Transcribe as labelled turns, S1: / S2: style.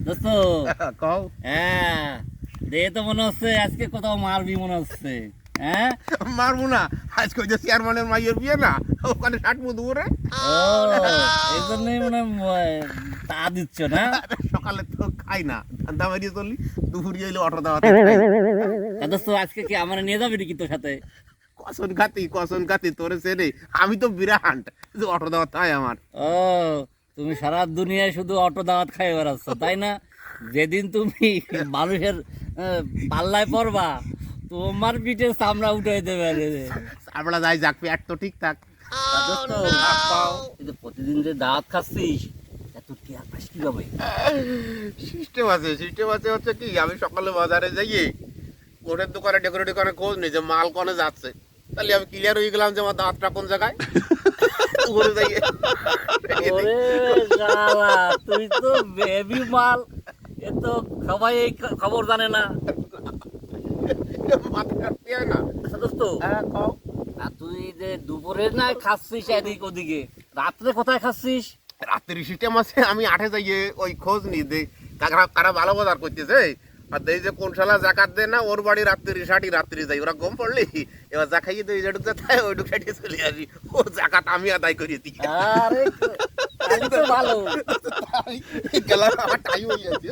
S1: দোস্ত
S2: কও
S1: হ্যাঁ দেখে তো মনে হচ্ছে আজকে কোথাও মারবি মনে হচ্ছে। হ্যাঁ
S2: মারবো না, আজকে ওই যে চেয়ারম্যানের মাইয়ের বিয়ে না, ওখানে ষাটবো দুপুরে।
S1: ও এই জন্যই মনে হয় তা দিচ্ছ না।
S2: সকালে তো খাই না, ধান্দা মারিয়ে চলি, দুপুরে এলে অটো দেওয়াতে
S1: তা দোস্ত আজকে কি আমার নিয়ে যাবি নাকি তোর সাথে?
S2: কসন খাতি তোরে চেনে, আমি তো বিরাট যে অটো দেওয়া তাই আমার।
S1: ও তুমি সারা দুনিয়ায় শুধু অটো দাওয়াত খাই বেড়াচ্ছ তাই না? যেদিন তুমি মানুষের পাল্লায় পড়বা তোমার পিঠে চামড়া উঠে দেবে রে।
S2: আমরা যাই যাক, পেট তো ঠিক থাক।
S1: তা দোস্ত এই যে প্রতিদিন যে দাওয়াত খাচ্ছিস এত টিয়ার পাস কিভাবে?
S2: সিস্টেম আছে হচ্ছে কি, আমি সকালে বাজারে যাইয়ে গোটের দোকানে ডেকোরেট দোকানে খোঁজ নেই যে মাল কনে যাচ্ছে, তাহলে আমি ক্লিয়ার হয়ে গেলাম যে আমার দাঁতটা কোন জায়গায়। ঘুরে যাইয়ে
S1: ওরে শালা তুই তো বেবি মাল, এ তো সবাই এই খবর জানে না।
S2: মাথা পেয়ে না।
S1: আচ্ছা দোস্ত
S2: হ্যাঁ কও।
S1: আর তুই যে দুপুরে না খাচ্ছিস এদিক ওদিকে, রাত্রে কোথায় খাচ্ছিস?
S2: রাত্রি সিস্টেম আছে, আমি আঠে যাইয়ে ওই খোঁজ নি দে কারা ভালো বাজার করতেছে, আর দেই যে কোন শালা জাকাত দেয় না ওর বাড়ি রাত্রি যাই, ওরা গম পড়লি এবার যা খাইয়ে দেয় যেটুক যায় ওইটুক সাইডে চলে আসি, ও জাকাত আমি আদায় করিয়ে দিই।
S1: আরে তাহলে তো ভালো।
S2: গেলাম আমার টাইম হয়ে যাচ্ছে।